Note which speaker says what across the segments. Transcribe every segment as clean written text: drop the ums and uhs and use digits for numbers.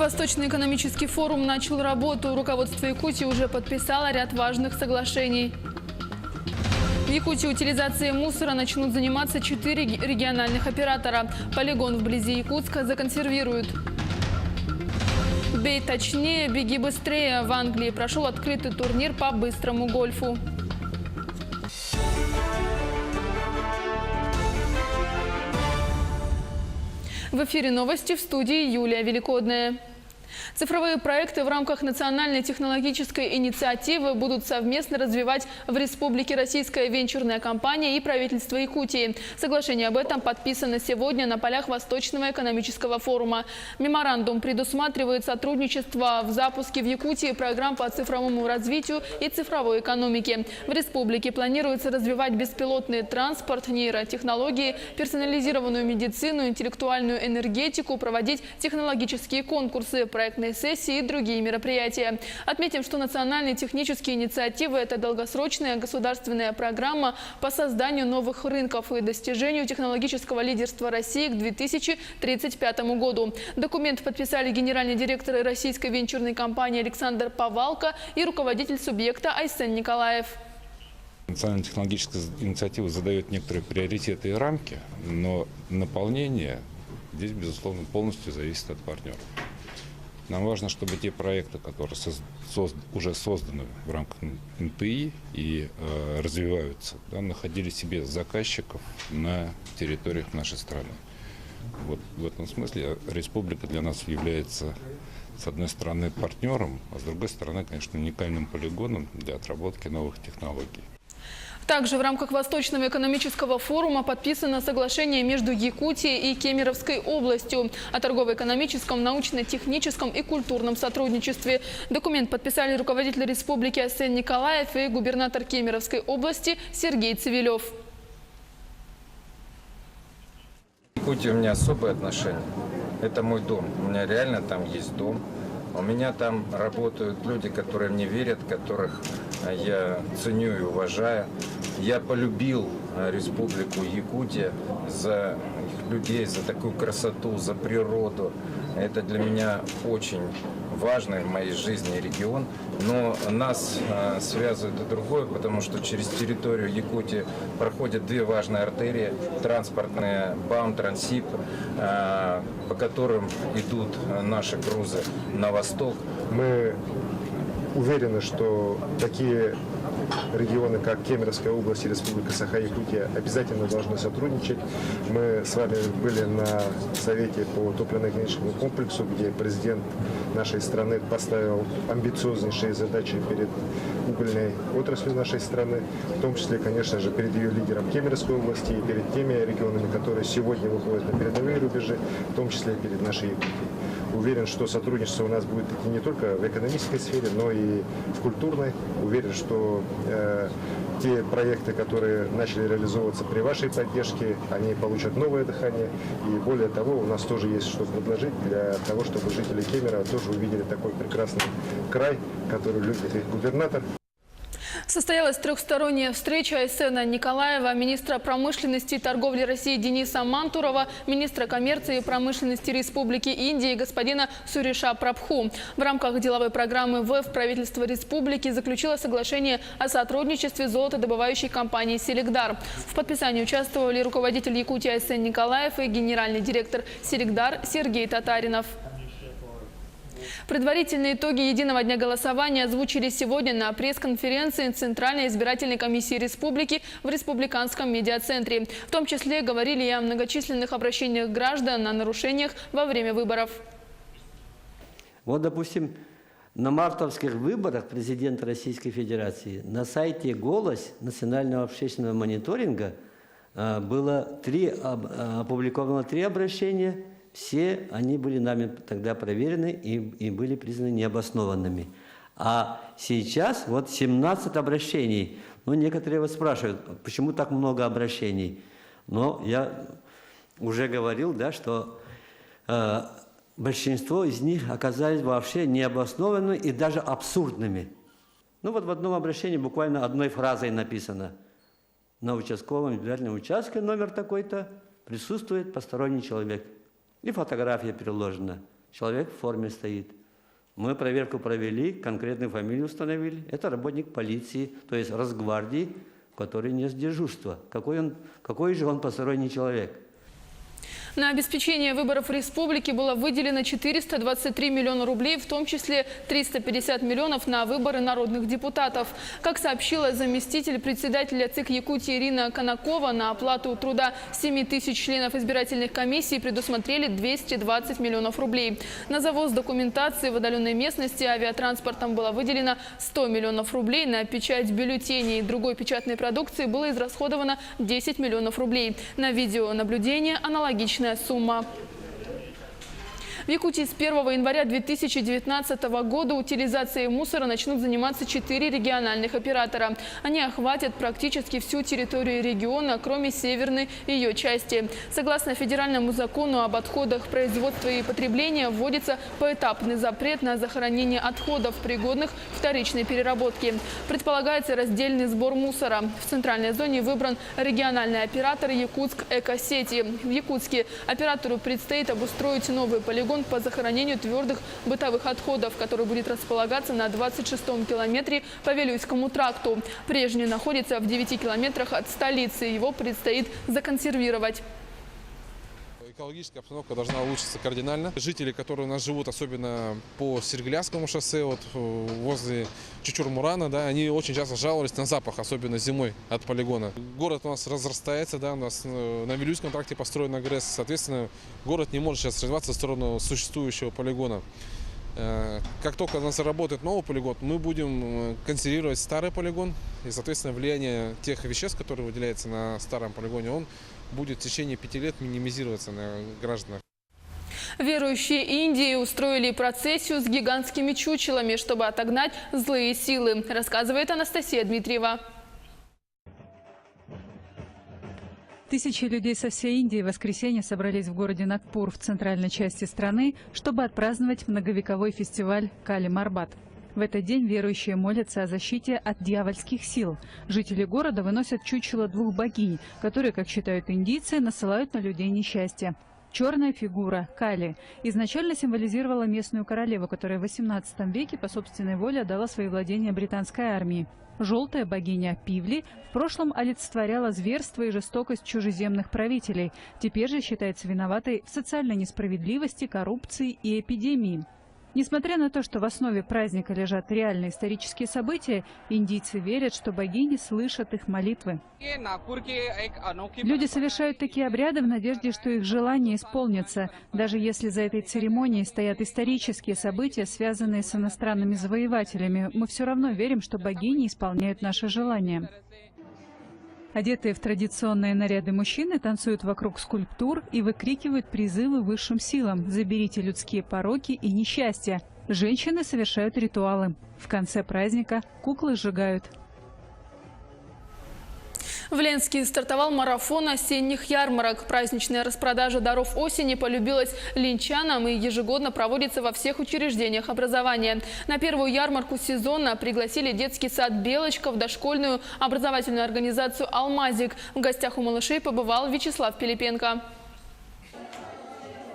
Speaker 1: Восточный экономический форум начал работу. Руководство Якутии уже подписало ряд важных соглашений. В Якутии утилизацией мусора начнут заниматься 4 региональных оператора. Полигон вблизи Якутска законсервируют. «Бей точнее, беги быстрее». В Англии прошел открытый турнир по быстрому гольфу. В эфире новости, в студии Юлия Великодная. Цифровые проекты в рамках национальной технологической инициативы будут совместно развивать в Республике Российская венчурная компания и правительство Якутии. Соглашение об этом подписано сегодня на полях Восточного экономического форума. Меморандум предусматривает сотрудничество в запуске в Якутии программ по цифровому развитию и цифровой экономике. В республике планируется развивать беспилотный транспорт, нейротехнологии, персонализированную медицину, интеллектуальную энергетику, проводить технологические конкурсы, проектные сессии и другие мероприятия. Отметим, что национальные технические инициативы – это долгосрочная государственная программа по созданию новых рынков и достижению технологического лидерства России к 2035 году. Документ подписали генеральный директор российской венчурной компании Александр Повалко и руководитель субъекта Айсен Николаев.
Speaker 2: Национальная технологическая инициатива задает некоторые приоритеты и рамки, но наполнение здесь, безусловно, полностью зависит от партнеров. Нам важно, чтобы те проекты, которые уже созданы в рамках НТИ и развиваются, находили себе заказчиков на территориях нашей страны. Вот в этом смысле республика для нас является, с одной стороны, партнером, а с другой стороны, конечно, уникальным полигоном для отработки новых технологий.
Speaker 1: Также в рамках Восточного экономического форума подписано соглашение между Якутией и Кемеровской областью о торгово-экономическом, научно-техническом и культурном сотрудничестве. Документ подписали руководитель республики Айсен Николаев и губернатор Кемеровской области Сергей Цивилев.
Speaker 3: К Якутии у меня особое отношение. Это мой дом. У меня реально там есть дом. У меня там работают люди, которые мне верят, которых я ценю и уважаю. Я полюбил республику Якутия за их людей, за такую красоту, за природу. Это для меня очень важный в моей жизни регион. Но нас связывает и другое, потому что через территорию Якутии проходят две важные артерии. Транспортные БАМ, Трансип, по которым идут наши грузы на восток.
Speaker 4: Мы уверены, что такие регионы, как Кемеровская область и Республика Саха-Якутия, обязательно должны сотрудничать. Мы с вами были на совете по топливно-экономическому комплексу, где президент нашей страны поставил амбициознейшие задачи перед угольной отраслью нашей страны, в том числе, конечно же, перед ее лидером Кемеровской области и перед теми регионами, которые сегодня выходят на передовые рубежи, в том числе перед нашей Якутией. Уверен, что сотрудничество у нас будет не только в экономической сфере, но и в культурной. Уверен, что те проекты, которые начали реализовываться при вашей поддержке, они получат новое дыхание. И более того, у нас тоже есть что предложить для того, чтобы жители Кемерово тоже увидели такой прекрасный край, который любит их губернатор.
Speaker 1: Состоялась трехсторонняя встреча Айсена Николаева, министра промышленности и торговли России Дениса Мантурова, министра коммерции и промышленности Республики Индии господина Суриша Прабху. В рамках деловой программы ВЭФ правительство республики заключило соглашение о сотрудничестве золотодобывающей компании «Селигдар». В подписании участвовали руководитель Якутии Айсен Николаев и генеральный директор «Селигдар» Сергей Татаринов. Предварительные итоги единого дня голосования озвучили сегодня на пресс-конференции Центральной избирательной комиссии республики в Республиканском медиацентре. В том числе говорили и о многочисленных обращениях граждан о нарушениях во время выборов.
Speaker 5: Вот, допустим, на мартовских выборах президента Российской Федерации на сайте «Голос» Национального общественного мониторинга было опубликовано 3 обращения. Все они были нами тогда проверены и были признаны необоснованными. А сейчас вот 17 обращений. Ну, некоторые вот спрашивают, почему так много обращений? Но я уже говорил, да, что большинство из них оказались вообще необоснованными и даже абсурдными. Ну вот в одном обращении буквально одной фразой написано: на участковом избирательном участке номер такой-то присутствует посторонний человек. И фотография приложена. человек в форме стоит. Мы проверку провели, конкретную фамилию установили. Это работник полиции, то есть Росгвардии, который нес дежурство. Какой же он посторонний человек?
Speaker 1: На обеспечение выборов в республике было выделено 423 миллиона рублей, в том числе 350 миллионов на выборы народных депутатов. Как сообщила заместитель председателя ЦИК Якутии Ирина Конакова, на оплату труда 7 тысяч членов избирательных комиссий предусмотрели 220 миллионов рублей. На завоз документации в отдаленной местности авиатранспортом было выделено 100 миллионов рублей. На печать бюллетеней и другой печатной продукции было израсходовано 10 миллионов рублей. На видеонаблюдение аналогичная сумма. В Якутии с 1 января 2019 года утилизацией мусора начнут заниматься 4 региональных оператора. Они охватят практически всю территорию региона, кроме северной ее части. Согласно федеральному закону об отходах производства и потребления, вводится поэтапный запрет на захоронение отходов, пригодных к вторичной переработке. Предполагается раздельный сбор мусора. В центральной зоне выбран региональный оператор Якутск Экосети. В Якутске оператору предстоит обустроить новый полигон по захоронению твердых бытовых отходов, который будет располагаться на 26-м километре по Вилюйскому тракту. Прежний находится в 9 километрах от столицы. Его предстоит законсервировать.
Speaker 6: Экологическая обстановка должна улучшиться кардинально. Жители, которые у нас живут, особенно по Серегляскому шоссе, вот возле Чучур-Мурана, да, они очень часто жаловались на запах, особенно зимой от полигона. Город у нас разрастается, да, у нас на Вилюйском тракте построен АГРЭС, соответственно, город не может сейчас развиваться в сторону существующего полигона. Как только у нас заработает новый полигон, мы будем консервировать старый полигон, и, соответственно, влияние тех веществ, которые выделяются на старом полигоне, он будет в течение 5 лет минимизироваться на гражданах.
Speaker 1: Верующие Индии устроили процессию с гигантскими чучелами, чтобы отогнать злые силы, рассказывает Анастасия Дмитриева.
Speaker 7: Тысячи людей со всей Индии в воскресенье собрались в городе Нагпур в центральной части страны, чтобы отпраздновать многовековой фестиваль Кали-Марбат. В этот день верующие молятся о защите от дьявольских сил. Жители города выносят чучело 2 богинь, которые, как считают индийцы, насылают на людей несчастье. Черная фигура Кали изначально символизировала местную королеву, которая в XVIII веке по собственной воле отдала свои владения британской армии. Желтая богиня Пивли в прошлом олицетворяла зверство и жестокость чужеземных правителей. Теперь же считается виноватой в социальной несправедливости, коррупции и эпидемии. Несмотря на то, что в основе праздника лежат реальные исторические события, индийцы верят, что богини слышат их молитвы. Люди совершают такие обряды в надежде, что их желания исполнятся, даже если за этой церемонией стоят исторические события, связанные с иностранными завоевателями. Мы все равно верим, что богини исполняют наши желания. Одетые в традиционные наряды мужчины танцуют вокруг скульптур и выкрикивают призывы высшим силам «Заберите людские пороки и несчастья». Женщины совершают ритуалы. В конце праздника куклы сжигают.
Speaker 1: В Ленске стартовал марафон осенних ярмарок. Праздничная распродажа даров осени полюбилась ленчанам и ежегодно проводится во всех учреждениях образования. На первую ярмарку сезона пригласили детский сад «Белочка», в дошкольную образовательную организацию «Алмазик». В гостях у малышей побывал Вячеслав Пилипенко.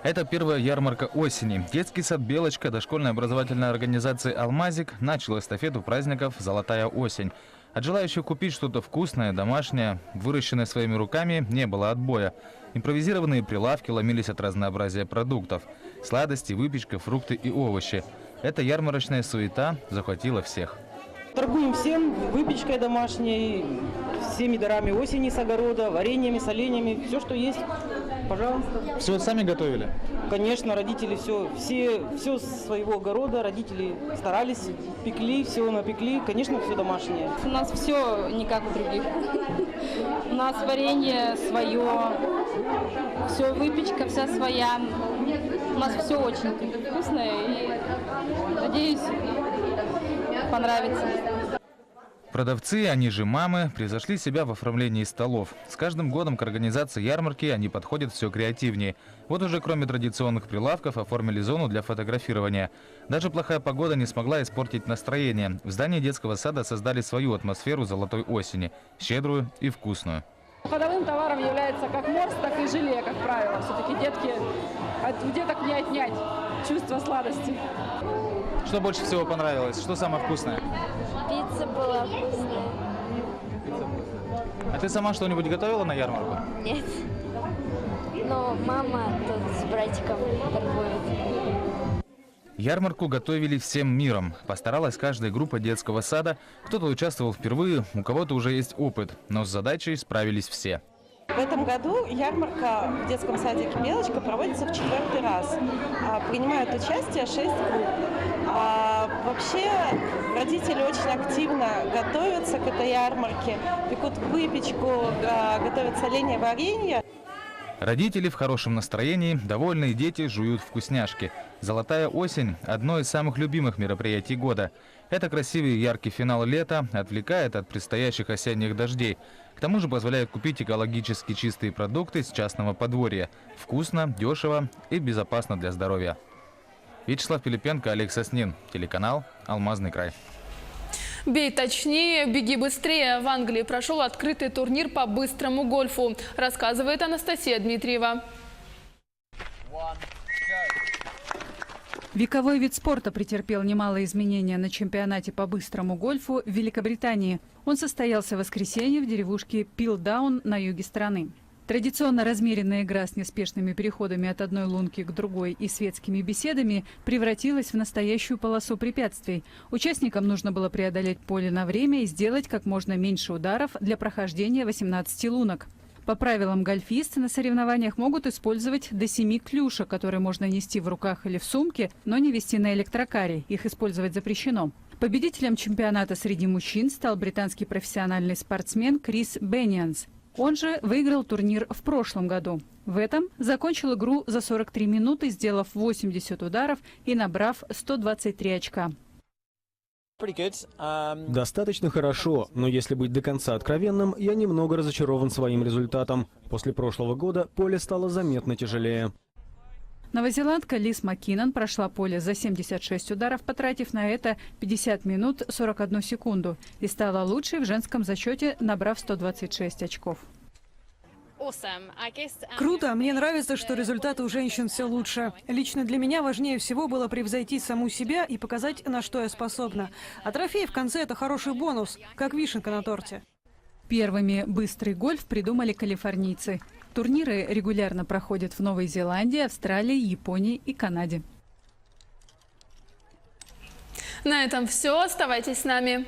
Speaker 8: Это первая ярмарка осени. Детский сад «Белочка» дошкольной образовательной организации «Алмазик» начал эстафету праздников «Золотая осень». От желающих купить что-то вкусное, домашнее, выращенное своими руками, не было отбоя. Импровизированные прилавки ломились от разнообразия продуктов. Сладости, выпечка, фрукты и овощи. Эта ярмарочная суета захватила всех.
Speaker 9: Торгуем всем, выпечкой домашней, всеми дарами осени с огорода, вареньями, соленьями, все, что есть. Пожалуйста.
Speaker 8: Все сами готовили?
Speaker 9: Конечно, родители все с своего огорода, родители старались, пекли, все напекли, конечно, все домашнее.
Speaker 10: У нас все не как у других. У нас варенье свое, все выпечка вся своя. У нас все очень вкусное и, надеюсь, понравится.
Speaker 8: Продавцы, они же мамы, превзошли себя в оформлении столов. С каждым годом к организации ярмарки они подходят все креативнее. Вот уже кроме традиционных прилавков оформили зону для фотографирования. Даже плохая погода не смогла испортить настроение. В здании детского сада создали свою атмосферу золотой осени. Щедрую и вкусную.
Speaker 10: Ходовым товаром является как морс, так и желе, как правило. Все-таки детки, у деток не отнять
Speaker 9: чувство сладости.
Speaker 8: Что больше всего понравилось? Что самое вкусное?
Speaker 10: Пицца была вкусная.
Speaker 8: А ты сама что-нибудь готовила на ярмарку?
Speaker 10: Нет. Но мама тут с братиком торгует.
Speaker 8: Ярмарку готовили всем миром. Постаралась каждая группа детского сада. Кто-то участвовал впервые, у кого-то уже есть опыт. Но с задачей справились все.
Speaker 11: В этом году ярмарка в детском садике «Белочка» проводится в 4-й раз. Принимают участие 6 групп. Вообще родители очень активно готовятся к этой ярмарке, пекут выпечку, готовят соленье, варенье.
Speaker 8: Родители в хорошем настроении, довольные дети жуют вкусняшки. «Золотая осень» – одно из самых любимых мероприятий года. Это красивый и яркий финал лета, отвлекает от предстоящих осенних дождей. К тому же позволяет купить экологически чистые продукты с частного подворья. Вкусно, дешево и безопасно для здоровья. Вячеслав Пилипенко, Олег Соснин. Телеканал «Алмазный край».
Speaker 1: Бей точнее, беги быстрее. В Англии прошел открытый турнир по быстрому гольфу, рассказывает Анастасия Дмитриева.
Speaker 7: Вековой вид спорта претерпел немалые изменения на чемпионате по быстрому гольфу в Великобритании. Он состоялся в воскресенье в деревушке Пилдаун на юге страны. Традиционно размеренная игра с неспешными переходами от одной лунки к другой и светскими беседами превратилась в настоящую полосу препятствий. Участникам нужно было преодолеть поле на время и сделать как можно меньше ударов для прохождения 18 лунок. По правилам, гольфисты на соревнованиях могут использовать до 7 клюшек, которые можно нести в руках или в сумке, но не вести на электрокаре. Их использовать запрещено. Победителем чемпионата среди мужчин стал британский профессиональный спортсмен Крис Беннианс. Он же выиграл турнир в прошлом году. В этом закончил игру за 43 минуты, сделав 80 ударов и набрав 123 очка.
Speaker 12: Достаточно хорошо, но если быть до конца откровенным, я немного разочарован своим результатом. После прошлого года поле стало заметно тяжелее.
Speaker 7: Новозеландка Лиз Маккинон прошла поле за 76 ударов, потратив на это 50 минут 41 секунду, и стала лучшей в женском зачете, набрав 126 очков.
Speaker 13: Круто! Мне нравится, что результаты у женщин все лучше. Лично для меня важнее всего было превзойти саму себя и показать, на что я способна. А трофей в конце – это хороший бонус, как вишенка на торте.
Speaker 7: Первыми быстрый гольф придумали калифорнийцы. Турниры регулярно проходят в Новой Зеландии, Австралии, Японии и Канаде.
Speaker 1: На этом все. Оставайтесь с нами.